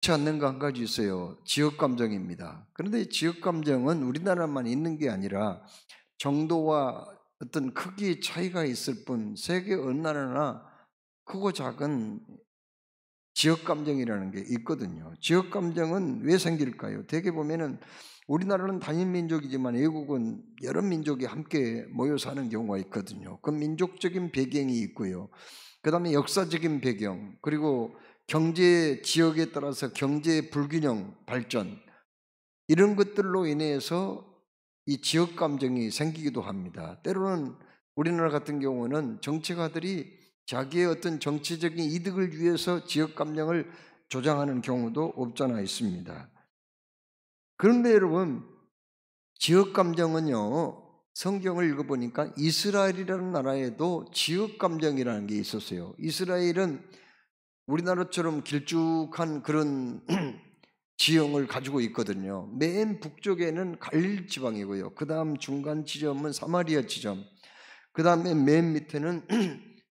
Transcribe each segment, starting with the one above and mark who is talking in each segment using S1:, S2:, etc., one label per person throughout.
S1: 그렇지 않는 거 한 가지 있어요. 지역 감정입니다. 그런데 지역 감정은 우리나라만 있는 게 아니라 정도와 어떤 크기 차이가 있을 뿐 세계 어느 나라나 크고 작은 지역 감정이라는 게 있거든요. 지역 감정은 왜 생길까요? 대개 보면은 우리나라는 단일 민족이지만 외국은 여러 민족이 함께 모여 사는 경우가 있거든요. 그 민족적인 배경이 있고요. 그 다음에 역사적인 배경, 그리고 경제 지역에 따라서 경제 불균형 발전, 이런 것들로 인해서 이 지역 감정이 생기기도 합니다. 때로는 우리나라 같은 경우는 정치가들이 자기의 어떤 정치적인 이득을 위해서 지역 감정을 조장하는 경우도 없잖아 있습니다. 그런데 여러분, 지역 감정은요, 성경을 읽어보니까 이스라엘이라는 나라에도 지역 감정이라는 게 있었어요. 이스라엘은 우리나라처럼 길쭉한 그런 지형을 가지고 있거든요. 맨 북쪽에는 갈릴 지방이고요. 그 다음 중간 지점은 사마리아 지점, 그 다음에 맨 밑에는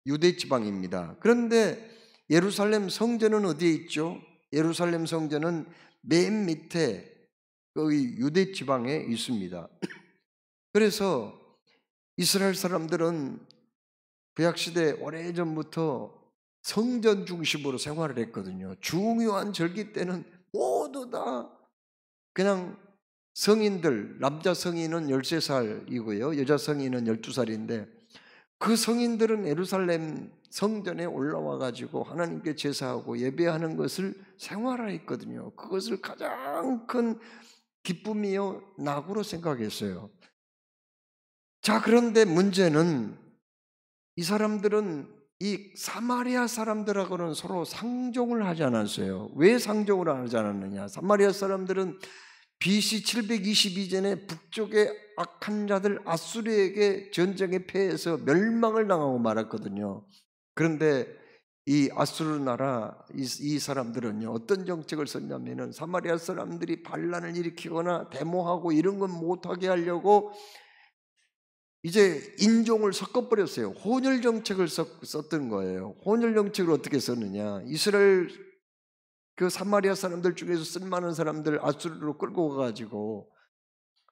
S1: 유대 지방입니다. 그런데 예루살렘 성전은 어디에 있죠? 예루살렘 성전은 맨 밑에 거기 유대 지방에 있습니다. 그래서 이스라엘 사람들은 구약시대 오래전부터 성전 중심으로 생활을 했거든요. 중요한 절기 때는 모두 다 그냥 성인들, 남자 성인은 13살이고요. 여자 성인은 12살인데 그 성인들은 예루살렘 성전에 올라와 가지고 하나님께 제사하고 예배하는 것을 생활화했거든요. 그것을 가장 큰 기쁨이요 낙으로 생각했어요. 자, 그런데 문제는 이 사람들은 이 사마리아 사람들하고는 서로 상종을 하지 않았어요. 왜 상종을 하지 않았느냐? 사마리아 사람들은 BC 722년에 북쪽의 악한 자들 아수르에게 전쟁에 패해서 멸망을 당하고 말았거든요. 그런데 이 아수르 나라 이 사람들은요, 어떤 정책을 썼냐면은 사마리아 사람들이 반란을 일으키거나 데모하고 이런 건 못하게 하려고 이제 인종을 섞어버렸어요. 혼혈 정책을 썼던 거예요. 혼혈 정책을 어떻게 썼느냐? 이스라엘 그 사마리아 사람들 중에서 쓸만한 사람들 아수르로 끌고 가가지고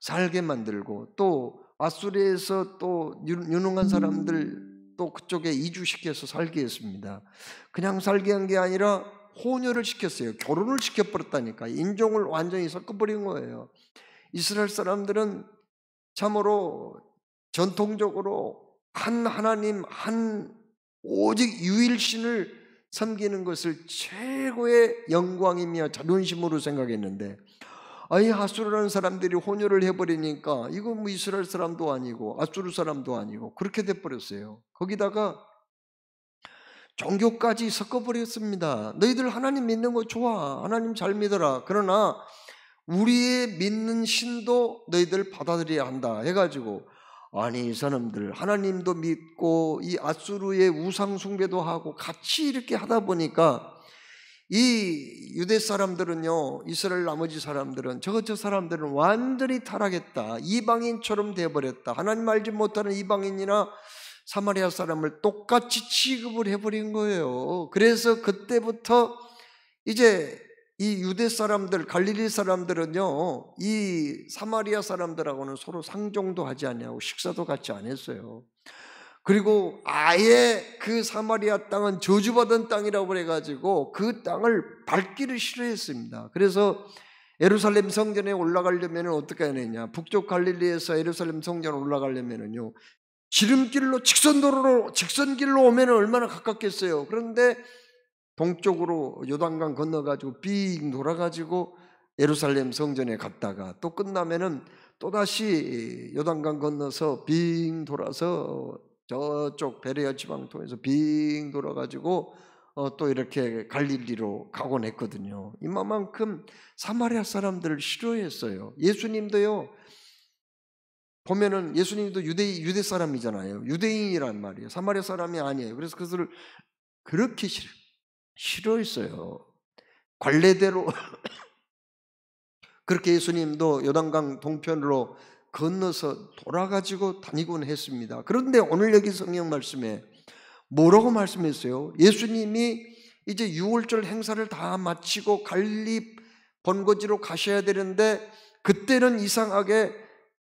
S1: 살게 만들고, 또 아수르에서 또 유능한 사람들 또 그쪽에 이주시켜서 살게 했습니다. 그냥 살게 한 게 아니라 혼혈을 시켰어요. 결혼을 시켜버렸다니까. 인종을 완전히 섞어버린 거예요. 이스라엘 사람들은 참으로 전통적으로 한 하나님, 한 오직 유일신을 섬기는 것을 최고의 영광이며 자존심으로 생각했는데, 이 아수르라는 사람들이 혼혈을 해버리니까 이거 뭐 이스라엘 사람도 아니고 아수르 사람도 아니고 그렇게 돼버렸어요. 거기다가 종교까지 섞어버렸습니다. 너희들 하나님 믿는 거 좋아, 하나님 잘 믿어라, 그러나 우리의 믿는 신도 너희들 받아들여야 한다 해가지고, 아니 이 사람들 하나님도 믿고 이 아수르의 우상 숭배도 하고 같이 이렇게 하다 보니까 이 유대 사람들은요, 이스라엘 나머지 사람들은 저 사람들은 완전히 타락했다, 이방인처럼 되어버렸다, 하나님 알지 못하는 이방인이나 사마리아 사람을 똑같이 취급을 해버린 거예요. 그래서 그때부터 이제 이 유대 사람들, 갈릴리 사람들은요, 이 사마리아 사람들하고는 서로 상종도 하지 않냐고 식사도 같이 안 했어요. 그리고 아예 그 사마리아 땅은 저주받은 땅이라고 그래가지고 그 땅을 밟기를 싫어했습니다. 그래서 예루살렘 성전에 올라가려면 어떻게 해야 되냐? 북쪽 갈릴리에서 예루살렘 성전에 올라가려면요, 지름길로 직선길로 오면 얼마나 가깝겠어요. 그런데 동쪽으로 요단강 건너가지고 빙 돌아가지고 예루살렘 성전에 갔다가 또 끝나면은 또다시 요단강 건너서 빙 돌아서 저쪽 베레아 지방 통해서 빙 돌아가지고 또 이렇게 갈릴리로 가곤 했거든요. 이만큼 사마리아 사람들을 싫어했어요. 예수님도요, 보면은 예수님도 유대 사람이잖아요. 유대인이란 말이에요. 사마리아 사람이 아니에요. 그래서 그것을 그렇게 싫어했어요. 관례대로 그렇게 예수님도 요단강 동편으로 건너서 돌아가지고 다니곤 했습니다. 그런데 오늘 여기 성경 말씀에 뭐라고 말씀했어요? 예수님이 이제 유월절 행사를 다 마치고 갈리 본거지로 가셔야 되는데 그때는 이상하게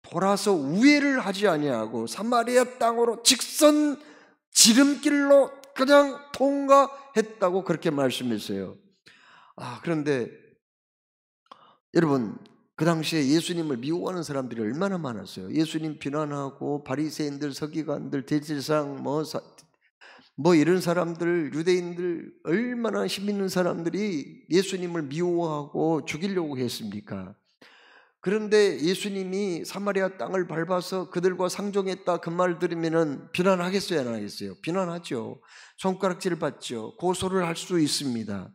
S1: 돌아서 우회를 하지 아니하고 사마리아 땅으로 직선 지름길로 그냥 통과했다고 그렇게 말씀했어요. 그런데 여러분, 그 당시에 예수님을 미워하는 사람들이 얼마나 많았어요. 예수님 비난하고 바리새인들, 서기관들, 대제사장 뭐 이런 사람들, 유대인들, 얼마나 힘 있는 사람들이 예수님을 미워하고 죽이려고 했습니까? 그런데 예수님이 사마리아 땅을 밟아서 그들과 상종했다 그 말 들으면 비난하겠어요, 안 하겠어요? 비난하죠. 손가락질 받죠. 고소를 할 수 있습니다.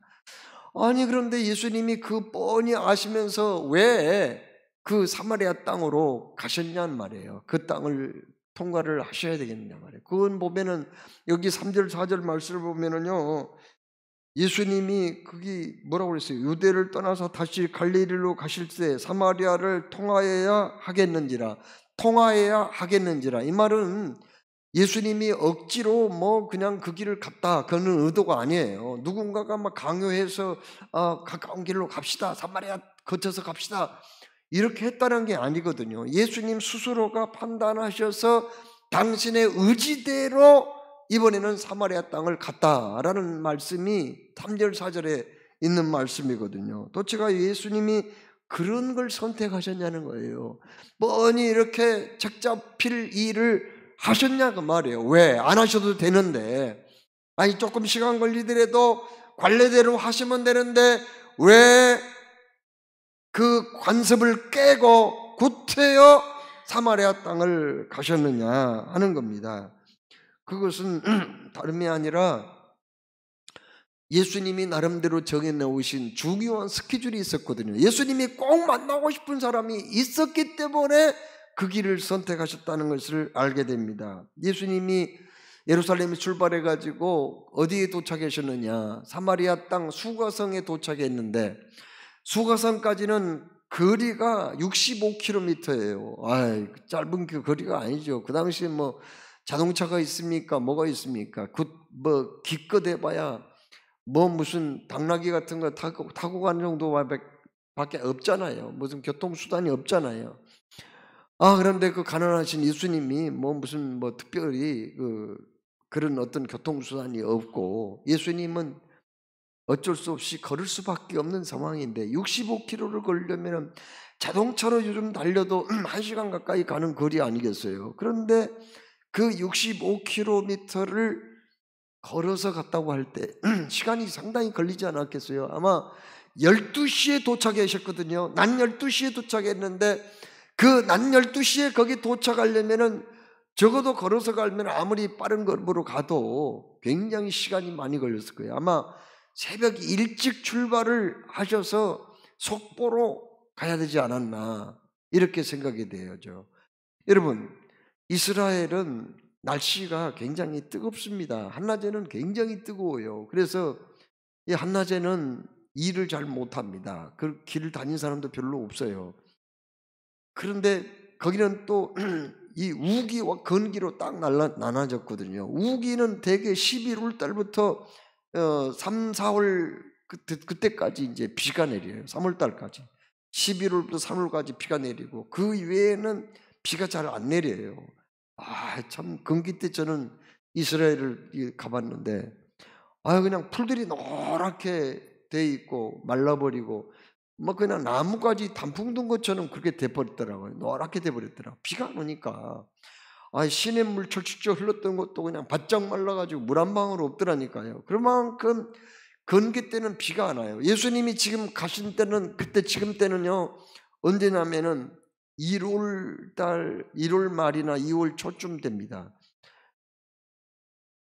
S1: 아니, 그런데 예수님이 그 뻔히 아시면서 왜 그 사마리아 땅으로 가셨냐는 말이에요. 그 땅을 통과를 하셔야 되겠냐 말이에요. 그건 보면은 여기 3절 4절 말씀을 보면은요, 예수님이 거기 뭐라고 그랬어요? 유대를 떠나서 다시 갈릴리로 가실 때 사마리아를 통하여야 하겠는지라. 이 말은 예수님이 억지로 뭐 그냥 그 길을 갔다 그런 의도가 아니에요. 누군가가 막 강요해서 가까운 길로 갑시다, 사마리아 거쳐서 갑시다, 이렇게 했다는 게 아니거든요. 예수님 스스로가 판단하셔서 당신의 의지대로 이번에는 사마리아 땅을 갔다라는 말씀이 3절 4절에 있는 말씀이거든요. 도대체가 예수님이 그런 걸 선택하셨냐는 거예요. 뻔히 이렇게 책잡힐 일을 하셨냐 그 말이에요. 왜? 안 하셔도 되는데, 아니 조금 시간 걸리더라도 관례대로 하시면 되는데 왜 그 관습을 깨고 구태여 사마리아 땅을 가셨느냐 하는 겁니다. 그것은 다름이 아니라 예수님이 나름대로 정해놓으신 중요한 스케줄이 있었거든요. 예수님이 꼭 만나고 싶은 사람이 있었기 때문에 그 길을 선택하셨다는 것을 알게 됩니다. 예수님이 예루살렘에 출발해가지고 어디에 도착하셨느냐? 사마리아 땅 수가성에 도착했는데 수가성까지는 거리가 65km예요. 짧은 그 거리가 아니죠. 그 당시에 뭐 자동차가 있습니까? 뭐가 있습니까? 뭐 기껏 해봐야 뭐 무슨 당나귀 같은 거 타고 가는 정도밖에 없잖아요. 무슨 교통수단이 없잖아요. 그런데 그 가난하신 예수님이 뭐 무슨 뭐 특별히 그런 어떤 교통수단이 없고 예수님은 어쩔 수 없이 걸을 수밖에 없는 상황인데 65km를 걸려면 자동차로 요즘 달려도 1시간 가까이 가는 거리 아니겠어요? 그런데 그 65km를 걸어서 갔다고 할 때 시간이 상당히 걸리지 않았겠어요? 아마 12시에 도착하셨거든요. 낮 12시에 도착했는데 그 낮 12시에 거기 도착하려면은 적어도 걸어서 가면 아무리 빠른 걸음으로 가도 굉장히 시간이 많이 걸렸을 거예요. 아마 새벽 일찍 출발을 하셔서 속보로 가야 되지 않았나 이렇게 생각이 되어죠. 여러분, 이스라엘은 날씨가 굉장히 뜨겁습니다. 한낮에는 굉장히 뜨거워요. 그래서 이 한낮에는 일을 잘 못합니다. 그 길을 다닌 사람도 별로 없어요. 그런데 거기는 또 이 우기와 건기로 딱 나눠졌거든요. 우기는 대개 11월 달부터 3, 4월 그때까지 이제 비가 내려요. 3월 달까지. 11월부터 3월까지 비가 내리고 그 이외에는 비가 잘 안 내려요. 참 건기 때 저는 이스라엘을 가봤는데 그냥 풀들이 노랗게 돼 있고 말라버리고 뭐 그냥 나무까지 단풍 든 것처럼 그렇게 돼버렸더라고요. 노랗게 돼버렸더라고요. 비가 안 오니까. 시냇물 철쭉철 흘렀던 것도 그냥 바짝 말라가지고 물 한 방울 없더라니까요. 그만큼 건기 때는 비가 안 와요. 예수님이 지금 가신 때는 그때 지금 때는요 언제냐면은 1월 말이나 2월 초쯤 됩니다.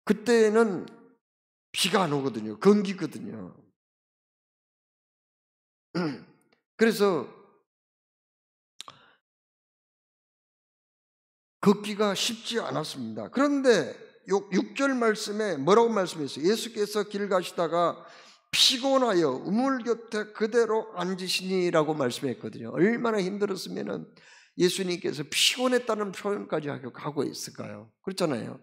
S1: 그때는 비가 안 오거든요. 건기거든요. 그래서 걷기가 쉽지 않았습니다. 그런데 6절 말씀에 뭐라고 말씀했어요? 예수께서 길 가시다가 피곤하여 우물 곁에 그대로 앉으시니라고 말씀했거든요. 얼마나 힘들었으면 예수님께서 피곤했다는 표현까지 하고 있을까요? 그렇잖아요.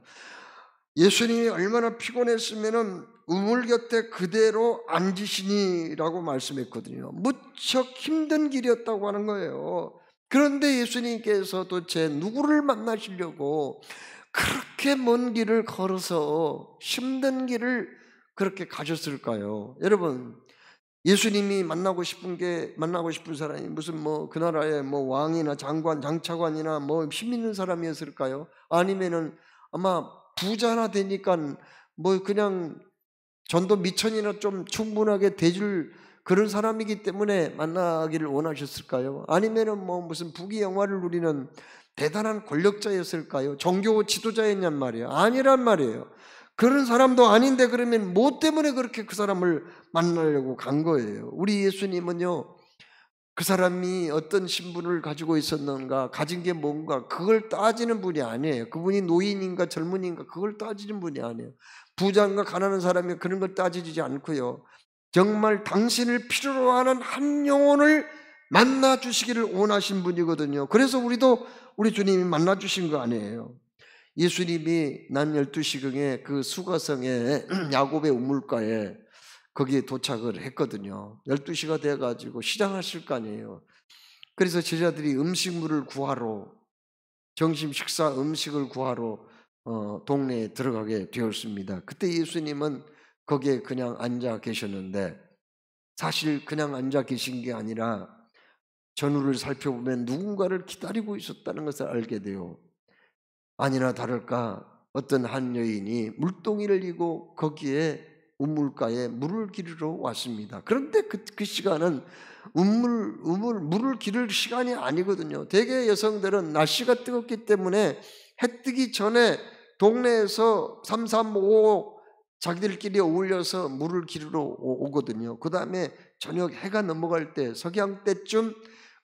S1: 예수님이 얼마나 피곤했으면은 우물 곁에 그대로 앉으시니라고 말씀했거든요. 무척 힘든 길이었다고 하는 거예요. 그런데 예수님께서 도대체 누구를 만나시려고 그렇게 먼 길을 걸어서 힘든 길을 그렇게 가셨을까요? 여러분, 예수님이 만나고 싶은 사람이 무슨 뭐 그 나라의 뭐 왕이나 장관, 장차관이나 뭐 힘 있는 사람이었을까요? 아니면은 아마 부자나 되니까 뭐 그냥 전도 미천이나 좀 충분하게 대줄 그런 사람이기 때문에 만나기를 원하셨을까요? 아니면은 뭐 무슨 부귀영화를 누리는 대단한 권력자였을까요? 종교 지도자였냔 말이에요. 아니란 말이에요. 그런 사람도 아닌데 그러면 뭐 때문에 그렇게 그 사람을 만나려고 간 거예요? 우리 예수님은요, 그 사람이 어떤 신분을 가지고 있었는가, 가진 게 뭔가, 그걸 따지는 분이 아니에요. 그분이 노인인가 젊은인가 그걸 따지는 분이 아니에요. 부자인가 가난한 사람이 그런 걸 따지지 않고요, 정말 당신을 필요로 하는 한 영혼을 만나 주시기를 원하신 분이거든요. 그래서 우리 주님이 만나 주신 거 아니에요. 예수님이 난 12시경에 그 수가성의 야곱의 우물가에 거기에 도착을 했거든요. 12시가 돼가지고 시장하실 거 아니에요. 그래서 제자들이 음식물을 구하러, 점심 식사 음식을 구하러 동네에 들어가게 되었습니다. 그때 예수님은 거기에 그냥 앉아 계셨는데, 사실 그냥 앉아 계신 게 아니라 전후를 살펴보면 누군가를 기다리고 있었다는 것을 알게 돼요. 아니나 다를까 어떤 한 여인이 물동이를 이고 거기에 우물가에 물을 기르러 왔습니다. 그런데 그 시간은 물을 기를 시간이 아니거든요. 대개 여성들은 날씨가 뜨겁기 때문에 해 뜨기 전에 동네에서 335 자기들끼리 어울려서 물을 기르러 오거든요. 그 다음에 저녁 해가 넘어갈 때 석양 때쯤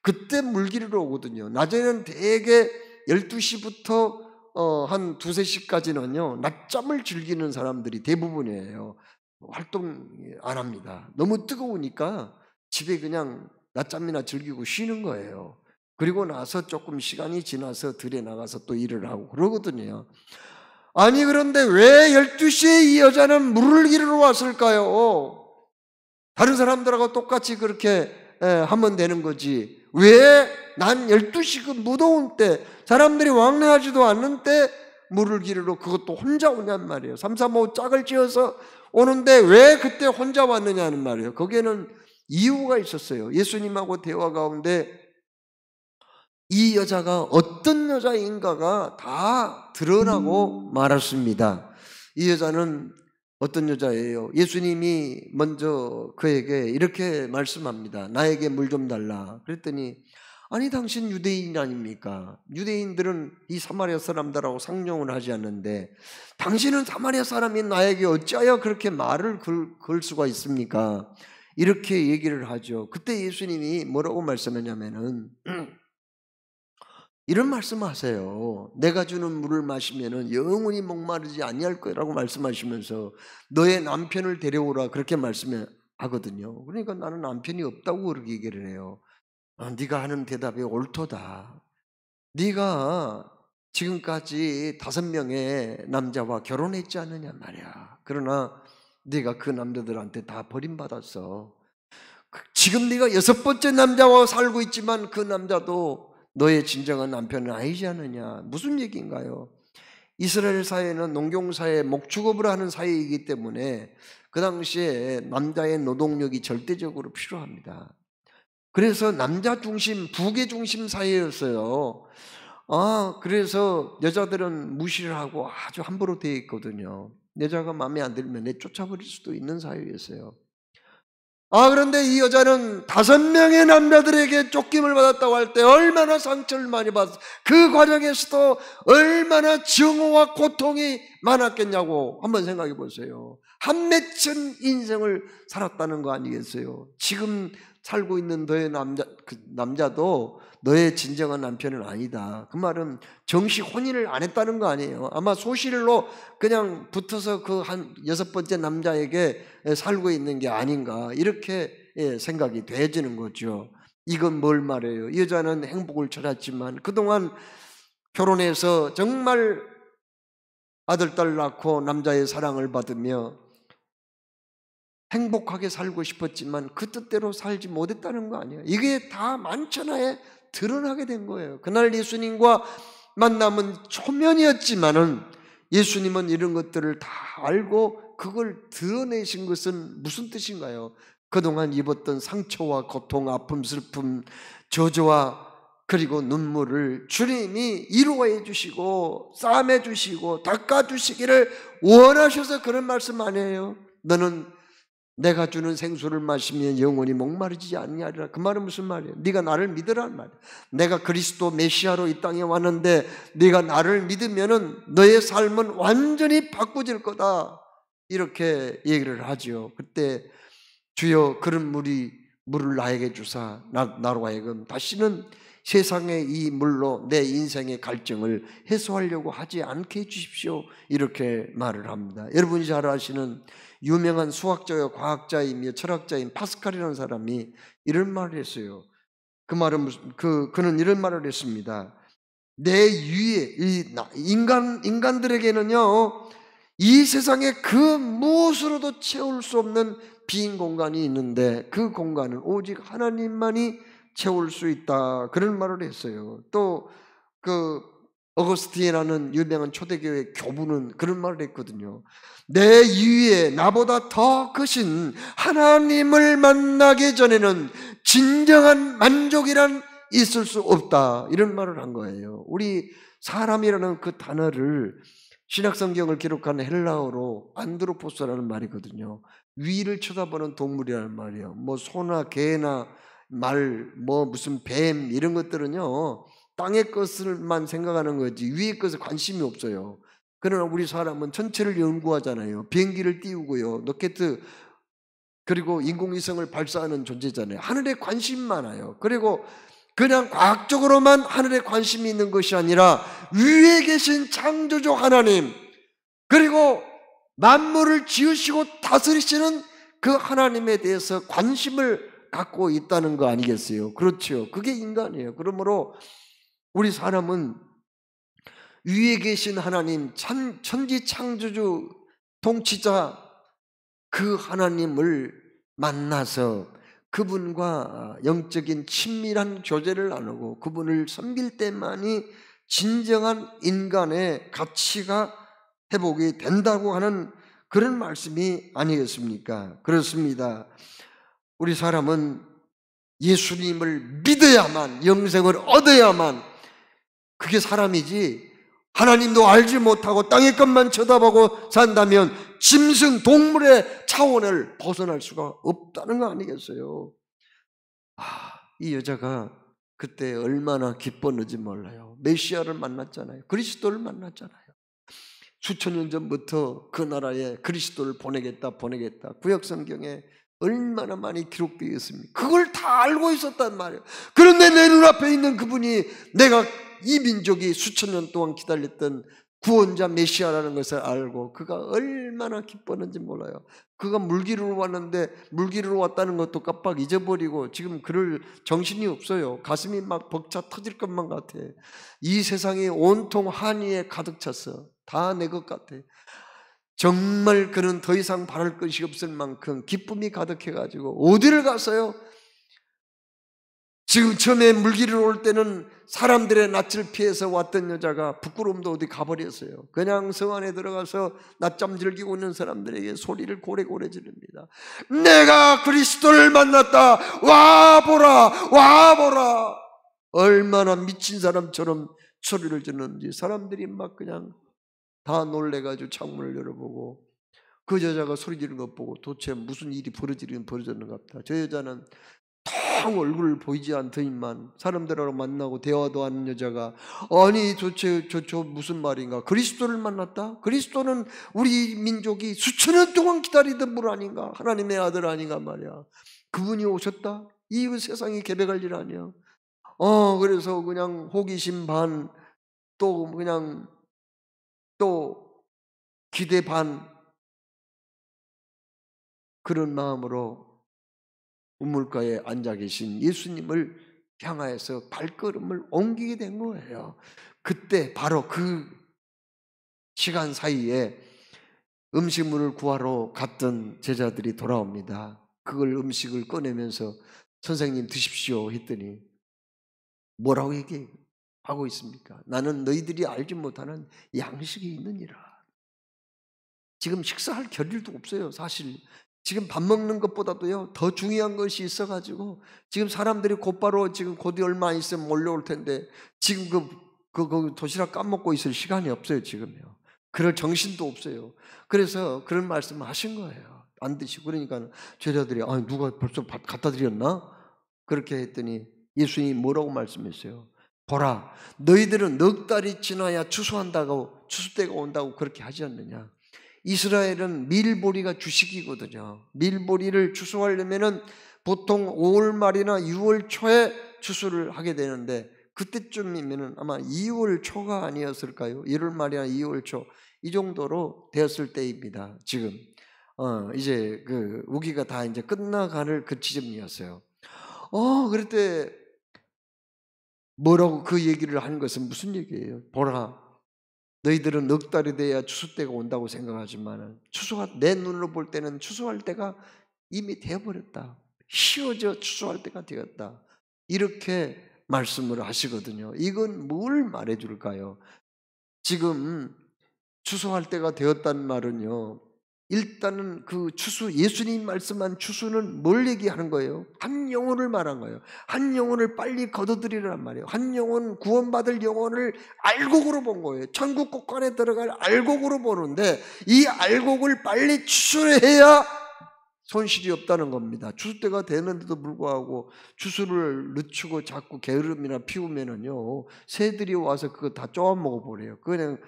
S1: 그때 물 기르러 오거든요. 낮에는 대개 12시부터 한 2, 3시까지는요 낮잠을 즐기는 사람들이 대부분이에요. 활동 안 합니다. 너무 뜨거우니까 집에 그냥 낮잠이나 즐기고 쉬는 거예요. 그리고 나서 조금 시간이 지나서 들에 나가서 또 일을 하고 그러거든요. 아니 그런데 왜 12시에 이 여자는 물을 기르러 왔을까요? 다른 사람들하고 똑같이 그렇게 하면 되는 거지. 왜 난 12시 그 무더운 때 사람들이 왕래하지도 않는 때 물을 기르러 그것도 혼자 오냔 말이에요. 3, 4, 5 짝을 지어서 오는데 왜 그때 혼자 왔느냐는 말이에요. 거기에는 이유가 있었어요. 예수님하고 대화 가운데 이 여자가 어떤 여자인가가 다 드러나고 말았습니다. 이 여자는 어떤 여자예요? 예수님이 먼저 그에게 이렇게 말씀합니다. 나에게 물 좀 달라. 그랬더니 아니 당신 유대인 아닙니까? 유대인들은 이 사마리아 사람들하고 상종을 하지 않는데 당신은 사마리아 사람인 나에게 어찌하여 그렇게 말을 걸 수가 있습니까? 이렇게 얘기를 하죠. 그때 예수님이 뭐라고 말씀하냐면은 이런 말씀하세요. 내가 주는 물을 마시면은 영원히 목마르지 아니할 거라고 말씀하시면서 너의 남편을 데려오라 그렇게 말씀하거든요. 그러니까 나는 남편이 없다고 그렇게 얘기를 해요. 네가 하는 대답이 옳도다. 네가 지금까지 5명의 남자와 결혼했지 않느냐 말이야. 그러나 네가 그 남자들한테 다 버림받았어. 지금 네가 6번째 남자와 살고 있지만 그 남자도 너의 진정한 남편은 아니지 않느냐. 무슨 얘기인가요? 이스라엘 사회는 농경사회, 목축업을 하는 사회이기 때문에 그 당시에 남자의 노동력이 절대적으로 필요합니다. 그래서 남자 중심, 부계 중심 사회였어요. 그래서 여자들은 무시를 하고 아주 함부로 되어 있거든요. 여자가 마음에 안 들면 내쫓아버릴 수도 있는 사회였어요. 그런데 이 여자는 5명의 남자들에게 쫓김을 받았다고 할 때 얼마나 상처를 많이 받았어. 그 과정에서도 얼마나 증오와 고통이 많았겠냐고 한번 생각해 보세요. 한 맺힌 인생을 살았다는 거 아니겠어요? 지금 살고 있는 너의 남자도 너의 진정한 남편은 아니다. 그 말은 정식 혼인을 안 했다는 거 아니에요. 아마 소실로 그냥 붙어서 그 한 6번째 남자에게 살고 있는 게 아닌가 이렇게 생각이 되어지는 거죠. 이건 뭘 말해요? 이 여자는 행복을 찾았지만 그동안 결혼해서 정말 아들, 딸 낳고 남자의 사랑을 받으며 행복하게 살고 싶었지만 그 뜻대로 살지 못했다는 거 아니에요. 이게 다 만천하에 드러나게 된 거예요. 그날 예수님과 만남은 초면이었지만은 예수님은 이런 것들을 다 알고 그걸 드러내신 것은 무슨 뜻인가요? 그동안 입었던 상처와 고통, 아픔, 슬픔, 저주와 그리고 눈물을 주님이 위로해 주시고 싸매 주시고 닦아 주시기를 원하셔서 그런 말씀 아니에요. 너는 내가 주는 생수를 마시면 영원히 목마르지 않냐리라. 그 말은 무슨 말이에요? 네가 나를 믿으라는 말이에요. 내가 그리스도 메시아로 이 땅에 왔는데 네가 나를 믿으면은 너의 삶은 완전히 바꿔질 거다. 이렇게 얘기를 하죠. 그때 주여 그런 물을 나에게 주사 나로 하여금 다시는 세상의 이 물로 내 인생의 갈증을 해소하려고 하지 않게 해주십시오. 이렇게 말을 합니다. 여러분이 잘 아시는 유명한 수학자와 과학자이며 철학자인 파스칼이라는 사람이 이런 말을 했어요. 그 말은 그는 이런 말을 했습니다. 내 위에 인간들에게는요 이 세상에 그 무엇으로도 채울 수 없는 빈 공간이 있는데 그 공간은 오직 하나님만이 채울 수 있다. 그런 말을 했어요. 또 그 어거스틴이라는 유명한 초대교회 교부는 그런 말을 했거든요. 내 위에 나보다 더 크신 하나님을 만나기 전에는 진정한 만족이란 있을 수 없다. 이런 말을 한 거예요. 우리 사람이라는 그 단어를 신약성경을 기록한 헬라어로 안드로포스라는 말이거든요. 위를 쳐다보는 동물이라는 말이에요. 뭐 소나 개나 말, 뭐 무슨 뱀 이런 것들은요 땅의 것을만 생각하는 거지 위의 것에 관심이 없어요. 그러나 우리 사람은 전체를 연구하잖아요. 비행기를 띄우고요, 로켓 그리고 인공위성을 발사하는 존재잖아요. 하늘에 관심이 많아요. 그리고 그냥 과학적으로만 하늘에 관심이 있는 것이 아니라 위에 계신 창조주 하나님 그리고 만물을 지으시고 다스리시는 그 하나님에 대해서 관심을 갖고 있다는 거 아니겠어요? 그렇죠. 그게 인간이에요. 그러므로 우리 사람은 위에 계신 하나님, 천지 창조주 통치자 그 하나님을 만나서 그분과 영적인 친밀한 교제를 나누고 그분을 섬길 때만이 진정한 인간의 가치가 회복이 된다고 하는 그런 말씀이 아니겠습니까? 그렇습니다. 우리 사람은 예수님을 믿어야만, 영생을 얻어야만 그게 사람이지, 하나님도 알지 못하고 땅의 것만 쳐다보고 산다면 짐승, 동물의 차원을 벗어날 수가 없다는 거 아니겠어요? 이 여자가 그때 얼마나 기뻤는지 몰라요. 메시아를 만났잖아요. 그리스도를 만났잖아요. 수천 년 전부터 그 나라에 그리스도를 보내겠다 구약성경에 얼마나 많이 기록되어 있습니까? 그걸 다 알고 있었단 말이에요. 그런데 내 눈앞에 있는 그분이 내가 이 민족이 수천 년 동안 기다렸던 구원자 메시아라는 것을 알고 그가 얼마나 기뻤는지 몰라요. 그가 물기로 왔는데 물기로 왔다는 것도 깜빡 잊어버리고 지금 그럴 정신이 없어요. 가슴이 막 벅차 터질 것만 같아. 이 세상이 온통 한의에 가득 찼어. 다 내 것 같아. 정말 그는 더 이상 바랄 것이 없을 만큼 기쁨이 가득해가지고 어디를 갔어요? 지금 처음에 물길을 올 때는 사람들의 낯을 피해서 왔던 여자가 부끄러움도 어디 가버렸어요. 그냥 성 안에 들어가서 낮잠 즐기고 있는 사람들에게 소리를 고래고래 지릅니다. 내가 그리스도를 만났다. 와보라, 와보라. 얼마나 미친 사람처럼 소리를 지르는지 사람들이 막 그냥 다 놀래가지고 창문을 열어보고 그 여자가 소리 지르는 것 보고 도대체 무슨 일이 벌어졌는가 보다. 저 여자는 통 얼굴을 보이지 않더니만 사람들하고 만나고 대화도 하는 여자가 아니 도대체 저 무슨 말인가. 그리스도를 만났다? 그리스도는 우리 민족이 수천 년 동안 기다리던 분 아닌가. 하나님의 아들 아닌가 말이야. 그분이 오셨다? 이 세상이 개벽할 일 아니야. 그래서 그냥 호기심 반 또 그냥 또 기대 반 그런 마음으로 우물가에 앉아 계신 예수님을 향하여서 발걸음을 옮기게 된 거예요. 그때 바로 그 시간 사이에 음식물을 구하러 갔던 제자들이 돌아옵니다. 그걸 음식을 꺼내면서 선생님 드십시오 했더니 뭐라고 얘기하고 있습니까? 나는 너희들이 알지 못하는 양식이 있느니라. 지금 식사할 겨를도 없어요. 사실 지금 밥 먹는 것보다도요 더 중요한 것이 있어가지고 지금 사람들이 곧바로 지금 곧이 얼마 있으면 몰려올 텐데 지금 그 도시락 까먹고 있을 시간이 없어요. 지금요. 그럴 정신도 없어요. 그래서 그런 말씀을 하신 거예요. 안 드시고. 그러니까 제자들이 누가 벌써 밥 갖다 드렸나? 그렇게 했더니 예수님이 뭐라고 말씀했어요? 보라, 너희들은 넉 달이 지나야 추수한다고, 추수 때가 온다고 그렇게 하지 않느냐? 이스라엘은 밀보리가 주식이거든요. 밀보리를 추수하려면은 보통 5월 말이나 6월 초에 추수를 하게 되는데 그때쯤이면은 아마 2월 초가 아니었을까요? 1월 말이나 2월 초 이 정도로 되었을 때입니다. 지금 이제 그 우기가 다 이제 끝나가는 그 지점이었어요. 그럴 때 뭐라고 그 얘기를 하는 것은 무슨 얘기예요? 보라, 너희들은 넉 달이 돼야 추수 때가 온다고 생각하지만 추수가 내 눈으로 볼 때는 추수할 때가 이미 되어버렸다. 쉬어져 추수할 때가 되었다. 이렇게 말씀을 하시거든요. 이건 뭘 말해줄까요? 지금 추수할 때가 되었다는 말은요, 일단은 그 추수, 예수님 말씀한 추수는 뭘 얘기하는 거예요? 한 영혼을 말한 거예요. 한 영혼을 빨리 거둬들이란 말이에요. 한 영혼, 구원받을 영혼을 알곡으로 본 거예요. 천국 곳간에 들어갈 알곡으로 보는데 이 알곡을 빨리 추수해야 손실이 없다는 겁니다. 추수 때가 되는데도 불구하고 추수를 늦추고 자꾸 게으름이나 피우면은요, 새들이 와서 그거 다 쪼아 먹어버려요. 그냥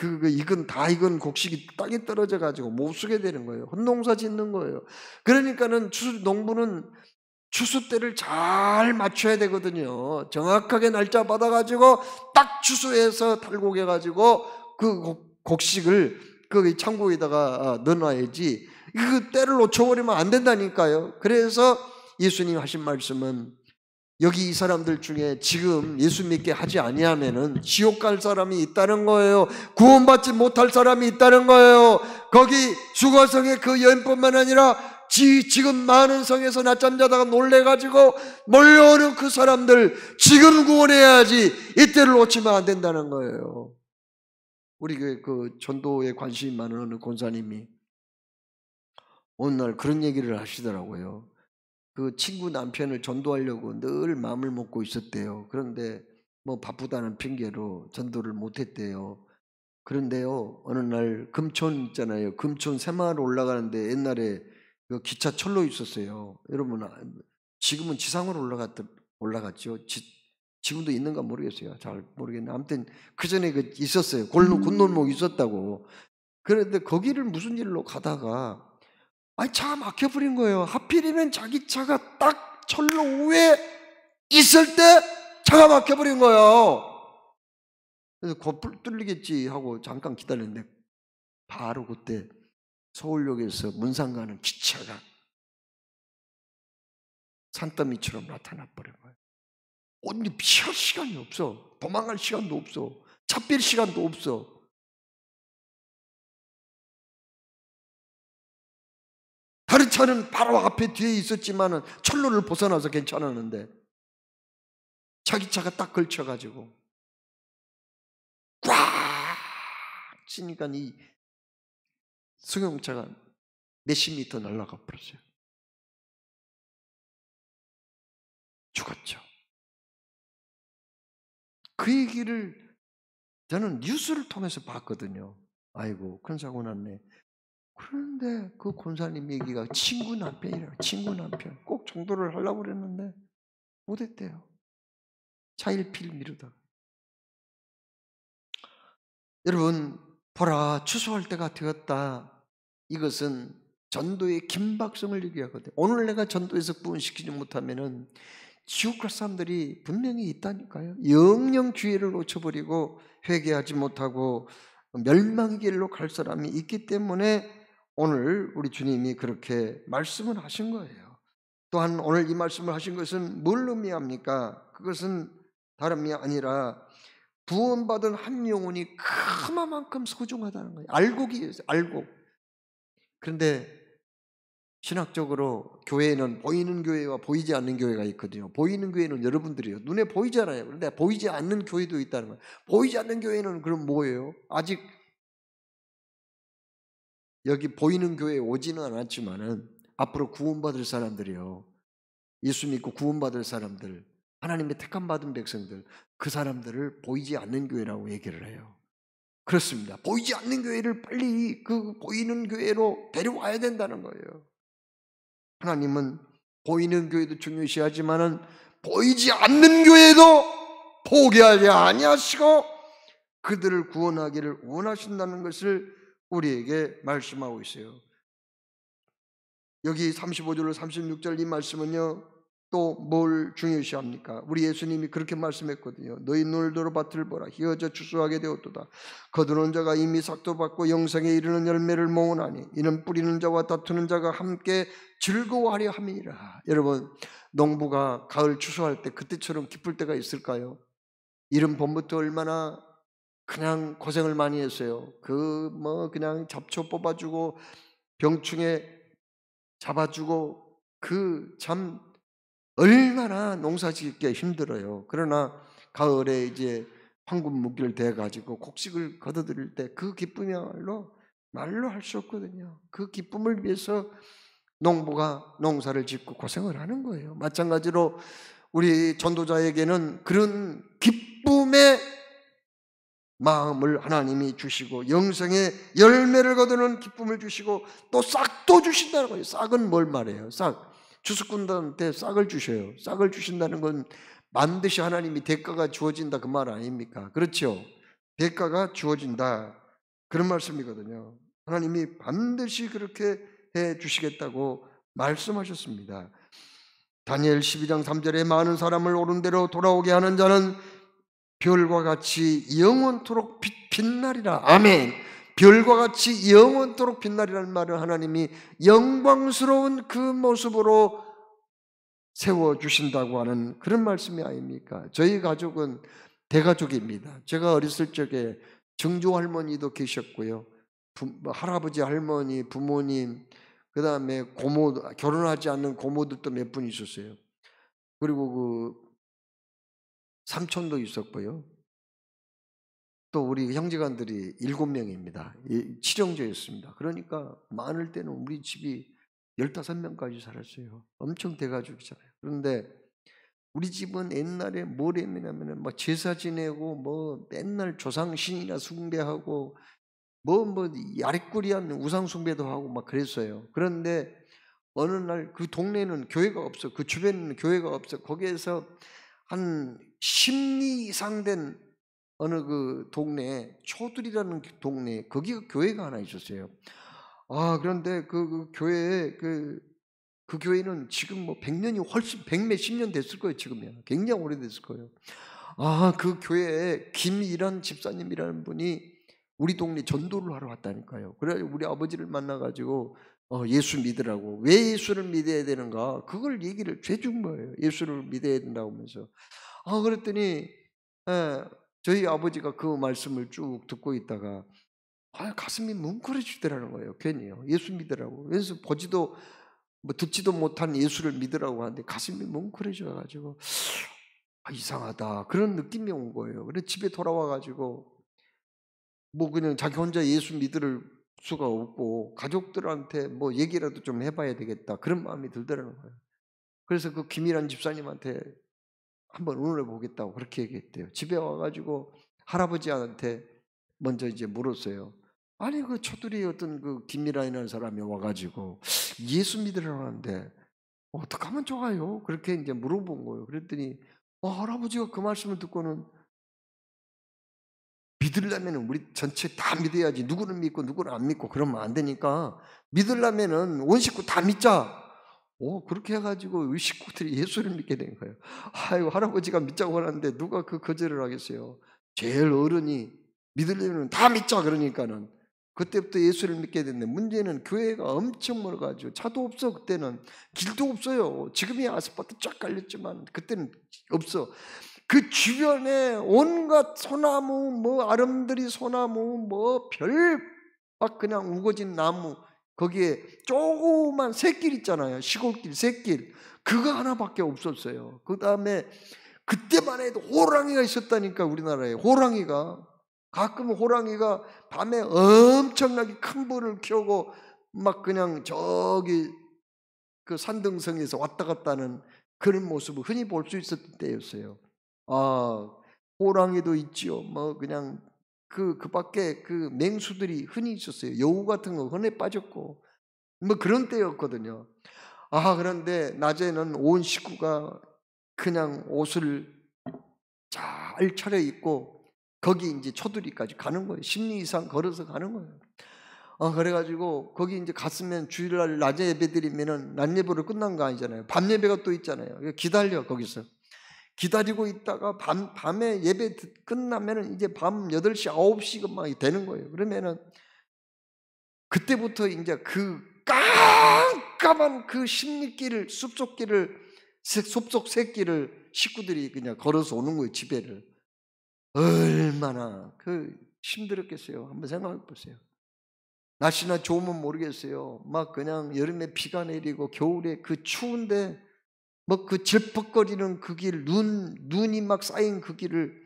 S1: 익은 곡식이 땅에 떨어져 가지고 못 쓰게 되는 거예요. 헛농사 짓는 거예요. 그러니까는 농부는 추수 때를 잘 맞춰야 되거든요. 정확하게 날짜 받아 가지고 딱 추수해서 탈곡해 가지고 그 곡식을 그 창고에다가 넣어놔야지. 그 때를 놓쳐버리면 안 된다니까요. 그래서 예수님 하신 말씀은 여기 이 사람들 중에 지금 예수 믿게 하지 아니하면은 지옥 갈 사람이 있다는 거예요. 구원받지 못할 사람이 있다는 거예요. 거기 수거성의 그 여인뿐만 아니라 지금 많은 성에서 낮잠 자다가 놀래가지고 몰려오는 그 사람들 지금 구원해야지 이때를 놓치면 안 된다는 거예요. 우리 그 전도에 관심이 많은 어느 권사님이 어느 날 그런 얘기를 하시더라고요. 그 친구 남편을 전도하려고 늘 마음을 먹고 있었대요. 그런데 뭐 바쁘다는 핑계로 전도를 못했대요. 그런데요, 어느 날 금촌 있잖아요. 금촌 새마을 올라가는데 옛날에 그 기차철로 있었어요. 여러분, 지금은 지상으로 올라갔죠. 지금도 있는가 모르겠어요. 잘 모르겠는데 아무튼 그 전에 있었어요. 곤놀목 있었다고. 그런데 거기를 무슨 일로 가다가 차가 막혀버린 거예요. 하필이면 자기 차가 딱 철로 위에 있을 때 차가 막혀버린 거예요. 그래서 곧 뚫리겠지 하고 잠깐 기다렸는데 바로 그때 서울역에서 문산 가는 기차가 산더미처럼 나타나 버린 거예요. 어디 피할 시간이 없어. 도망갈 시간도 없어. 차 뺄 시간도 없어. 다른 차는 바로 앞에 뒤에 있었지만은 철로를 벗어나서 괜찮았는데 자기 차가 딱 걸쳐가지고 꽉 치니까 이 승용차가 몇십 미터 날아가 버렸어요. 죽었죠. 그 얘기를 저는 뉴스를 통해서 봤거든요. 아이고 큰 사고 났네. 그런데 그 권사님 얘기가 친구 남편이라고. 친구 남편 꼭 전도를 하려고 그랬는데 못했대요. 차일피일 미루다가. 여러분 보라 추수할 때가 되었다. 이것은 전도의 긴박성을 얘기하거든요. 오늘 내가 전도에서 구원시키지 못하면은 지옥 갈 사람들이 분명히 있다니까요. 영영 기회를 놓쳐버리고 회개하지 못하고 멸망의 길로 갈 사람이 있기 때문에 오늘 우리 주님이 그렇게 말씀을 하신 거예요. 또한 오늘 이 말씀을 하신 것은 뭘 의미합니까? 그것은 다름이 아니라 구원받은 한 영혼이 그만큼 소중하다는 거예요. 알고. 그런데 신학적으로 교회는 보이는 교회와 보이지 않는 교회가 있거든요. 보이는 교회는 여러분들이요. 눈에 보이잖아요. 그런데 보이지 않는 교회도 있다는 거예요. 보이지 않는 교회는 그럼 뭐예요? 아직 여기 보이는 교회에 오지는 않았지만은 앞으로 구원받을 사람들이요. 예수 믿고 구원받을 사람들, 하나님의 택함 받은 백성들, 그 사람들을 보이지 않는 교회라고 얘기를 해요. 그렇습니다. 보이지 않는 교회를 빨리 그 보이는 교회로 데려와야 된다는 거예요. 하나님은 보이는 교회도 중요시하지만은 보이지 않는 교회도 포기하지 아니하시고 그들을 구원하기를 원하신다는 것을 우리에게 말씀하고 있어요. 여기 35절 36절 이 말씀은요, 또 뭘 중요시합니까? 우리 예수님이 그렇게 말씀했거든요. 너희 눈을 들어 밭을 보라. 희어져 추수하게 되었도다. 거두는 자가 이미 삭도 받고 영생에 이르는 열매를 모으나니 이는 뿌리는 자와 다투는 자가 함께 즐거워하려 함이니라. 여러분, 농부가 가을 추수할 때 그때처럼 기쁠 때가 있을까요? 이른 봄부터 얼마나 그냥 고생을 많이 했어요. 그냥 잡초 뽑아주고 병충해 잡아주고 참 얼마나 농사짓기 힘들어요. 그러나 가을에 이제 황금 무기를 대가지고 곡식을 거둬들일 때 그 기쁨이야말로 말로 할 수 없거든요. 그 기쁨을 위해서 농부가 농사를 짓고 고생을 하는 거예요. 마찬가지로 우리 전도자에게는 그런 기쁨의 마음을 하나님이 주시고 영생의 열매를 거두는 기쁨을 주시고 또 싹도 주신다는 거예요. 싹은 뭘 말해요? 싹. 추수꾼들한테 싹을 주셔요. 싹을 주신다는 건 반드시 하나님이 대가가 주어진다 그 말 아닙니까? 그렇죠? 대가가 주어진다 그런 말씀이거든요. 하나님이 반드시 그렇게 해 주시겠다고 말씀하셨습니다. 다니엘 12장 3절에 많은 사람을 옳은 대로 돌아오게 하는 자는 별과 같이 영원토록 빛나리라. 아멘. 별과 같이 영원토록 빛나리라는 말은 하나님이 영광스러운 그 모습으로 세워주신다고 하는 그런 말씀이 아닙니까? 저희 가족은 대가족입니다. 제가 어렸을 적에 증조 할머니도 계셨고요. 할아버지, 할머니, 부모님, 그 다음에 고모, 결혼하지 않는 고모들도 몇 분 있었어요. 그리고 삼촌도 있었고요. 또 우리 형제간들이 7명입니다. 칠형제였습니다. 그러니까 많을 때는 우리 집이 15명까지 살았어요. 엄청 대가족이잖아요. 그런데 우리 집은 옛날에 뭘 했냐면은 제사 지내고 맨날 조상신이나 숭배하고 야리꾸리한 우상 숭배도 하고 막 그랬어요. 그런데 어느 날 그 동네는 교회가 없어. 그 주변에는 교회가 없어. 거기에서 한 10리 이상 된 어느 그 동네에 초들이라는 동네에 거기가 교회가 하나 있었어요. 그런데 그 교회에 그 교회는 지금 100년이 훨씬 100몇십 년 됐을 거예요. 지금이야. 굉장히 오래됐을 거예요. 그 교회에 김일환 집사님이라는 분이 우리 동네 전도를 하러 왔다니까요. 그래 우리 아버지를 만나가지고 예수 믿으라고. 왜 예수를 믿어야 되는가? 그걸 얘기를 해준 거예요. 예수를 믿어야 된다고 하면서. 그랬더니 저희 아버지가 그 말씀을 쭉 듣고 있다가 가슴이 뭉클해지더라는 거예요. 괜히요. 예수 믿으라고. 그래서 보지도 듣지도 못한 예수를 믿으라고 하는데 가슴이 뭉클해져가지고 이상하다 그런 느낌이 온 거예요. 그래서 집에 돌아와가지고 그냥 자기 혼자 예수 믿을 수가 없고 가족들한테 얘기라도 좀 해봐야 되겠다 그런 마음이 들더라는 거예요. 그래서 그 김일환 집사님한테 한번 의논해 보겠다고 그렇게 얘기했대요. 집에 와가지고 할아버지한테 먼저 이제 물었어요. 아니 그 초들이 어떤 그 김미란이라는 사람이 와가지고 예수 믿으라고 하는데 어떻게 하면 좋아요? 그렇게 이제 물어본 거예요. 그랬더니 할아버지가 그 말씀을 듣고는 믿으려면 우리 전체 다 믿어야지. 누구를 믿고 누구를 안 믿고 그러면 안 되니까 믿으려면은 온 식구 다 믿자. 그렇게 해가지고 우리 식구들이 예수를 믿게 된 거예요. 아이고 할아버지가 믿자고 하는데 누가 그 거절을 하겠어요. 제일 어른이 믿으려면 다 믿자 그러니까는 그때부터 예수를 믿게 됐는데 문제는 교회가 엄청 멀어가지고 차도 없어. 그때는 길도 없어요. 지금이 아스팔트 쫙 깔렸지만 그때는 없어. 그 주변에 온갖 소나무, 뭐 아름드리 소나무, 뭐 별 막 그냥 우거진 나무, 거기에 조그만 샛길 있잖아요. 시골길, 샛길. 그거 하나밖에 없었어요. 그 다음에 그때만 해도 호랑이가 있었다니까. 우리나라에 호랑이가, 가끔 호랑이가 밤에 엄청나게 큰 불을 켜고 막 그냥 저기 그 산등성에서 왔다 갔다 하는 그런 모습을 흔히 볼 수 있었던 때였어요. 호랑이도 있지요. 뭐 그냥 그 밖에 그 맹수들이 흔히 있었어요. 여우 같은 거 흔해 빠졌고 뭐 그런 때였거든요. 그런데 낮에는 온 식구가 그냥 옷을 잘 차려입고 거기 이제 초두리까지 가는 거예요. 10리 이상 걸어서 가는 거예요. 그래가지고 거기 이제 갔으면 주일날 낮에 예배 드리면은 낮 예배로 끝난 거 아니잖아요. 밤 예배가 또 있잖아요. 기다려, 거기서. 기다리고 있다가 밤에 예배 끝나면은 이제 밤 8시, 9시가 막 되는 거예요. 그러면은 그때부터 이제 그 깜깜한 그 십리길을, 숲속 새길을 식구들이 그냥 걸어서 오는 거예요, 집에를. 얼마나 힘들었겠어요. 한번 생각해 보세요. 날씨나 좋으면 모르겠어요. 막 그냥 여름에 비가 내리고 겨울에 그 추운데 뭐 그 질퍽거리는 그 길, 눈이 막 쌓인 그 길을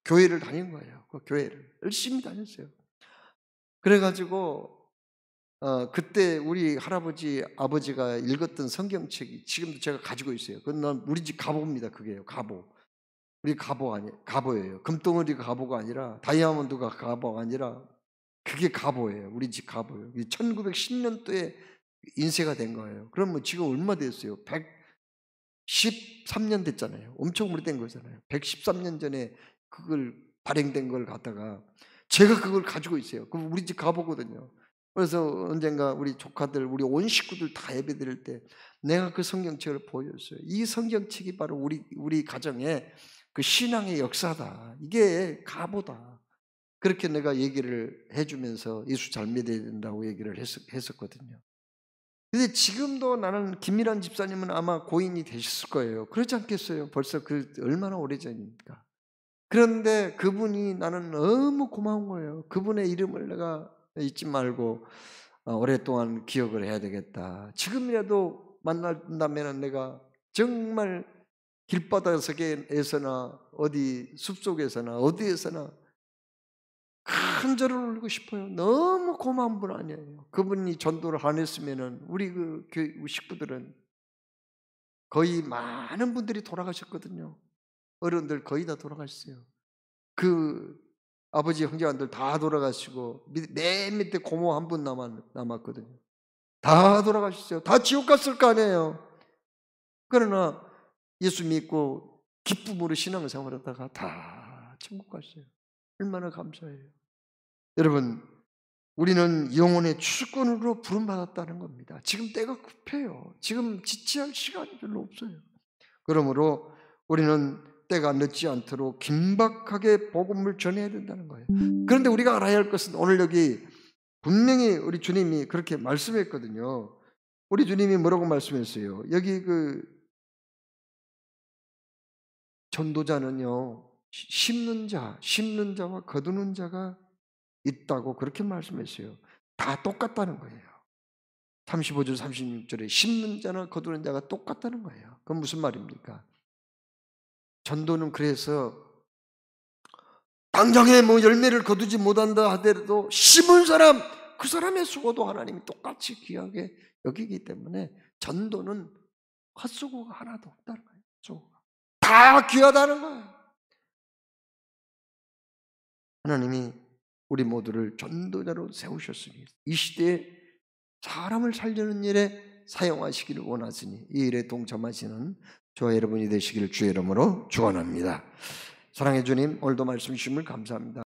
S1: 교회를 다닌 거예요. 그 교회를 열심히 다녔어요. 그래가지고 그때 우리 할아버지, 아버지가 읽었던 성경책이 지금도 제가 가지고 있어요. 그건 우리 집 가보입니다. 그게요, 가보. 우리 가보예요. 금덩어리가 가보가 아니라 다이아몬드가 가보가 아니라 그게 가보예요. 우리 집 가보예요. 1910년도에 인쇄가 된 거예요. 그러면 지금 얼마 됐어요? 113년 됐잖아요. 엄청 오래된 거잖아요. 113년 전에 그걸 발행된 걸 갖다가 제가 그걸 가지고 있어요. 그럼 우리 집 가보거든요. 그래서 언젠가 우리 조카들, 우리 온 식구들 다 예배 드릴 때 내가 그 성경책을 보여줬어요. 이 성경책이 바로 우리 가정의 그 신앙의 역사다. 이게 가보다. 그렇게 내가 얘기를 해주면서 예수 잘 믿어야 된다고 얘기를 했었거든요. 근데 지금도 나는 김미란 집사님은 아마 고인이 되셨을 거예요. 그렇지 않겠어요? 벌써 얼마나 오래전입니까? 그런데 그분이 나는 너무 고마운 거예요. 그분의 이름을 내가 잊지 말고 오랫동안 기억을 해야 되겠다. 지금이라도 만난다면 내가 정말 길바닥에서나 어디 숲속에서나 어디에서나 큰 절을 올리고 싶어요. 너무 고마운 분 아니에요. 그분이 전도를 안 했으면은 우리 교회 식구들은 거의 많은 분들이 돌아가셨거든요. 어른들 거의 다 돌아가셨어요. 그 아버지 형제간들 다 돌아가시고 맨 밑에 고모 한 분 남았거든요. 다 돌아가셨어요. 다 지옥 갔을 거 아니에요. 그러나 예수 믿고 기쁨으로 신앙생활 하다가 다 천국 갔어요. 얼마나 감사해요. 여러분, 우리는 영혼의 주권으로 부름받았다는 겁니다. 지금 때가 급해요. 지금 지체할 시간이 별로 없어요. 그러므로 우리는 때가 늦지 않도록 긴박하게 복음을 전해야 된다는 거예요. 그런데 우리가 알아야 할 것은 오늘 여기 분명히 우리 주님이 그렇게 말씀했거든요. 우리 주님이 뭐라고 말씀했어요? 여기 전도자는요, 심는 자와 거두는 자가 있다고 그렇게 말씀했어요. 다 똑같다는 거예요. 35절 36절에 심는 자나 거두는 자가 똑같다는 거예요. 그건 무슨 말입니까? 전도는 그래서 당장에 뭐 열매를 거두지 못한다 하더라도 심은 사람, 그 사람의 수고도 하나님이 똑같이 귀하게 여기기 때문에 전도는 헛수고가 하나도 없다는 거예요. 다 귀하다는 거예요. 하나님이 우리 모두를 전도자로 세우셨으니 이 시대에 사람을 살리는 일에 사용하시기를 원하시니 이 일에 동참하시는 저와 여러분이 되시기를 주의 이름으로 축원합니다. 사랑해 주님, 오늘도 말씀 주심을 감사합니다.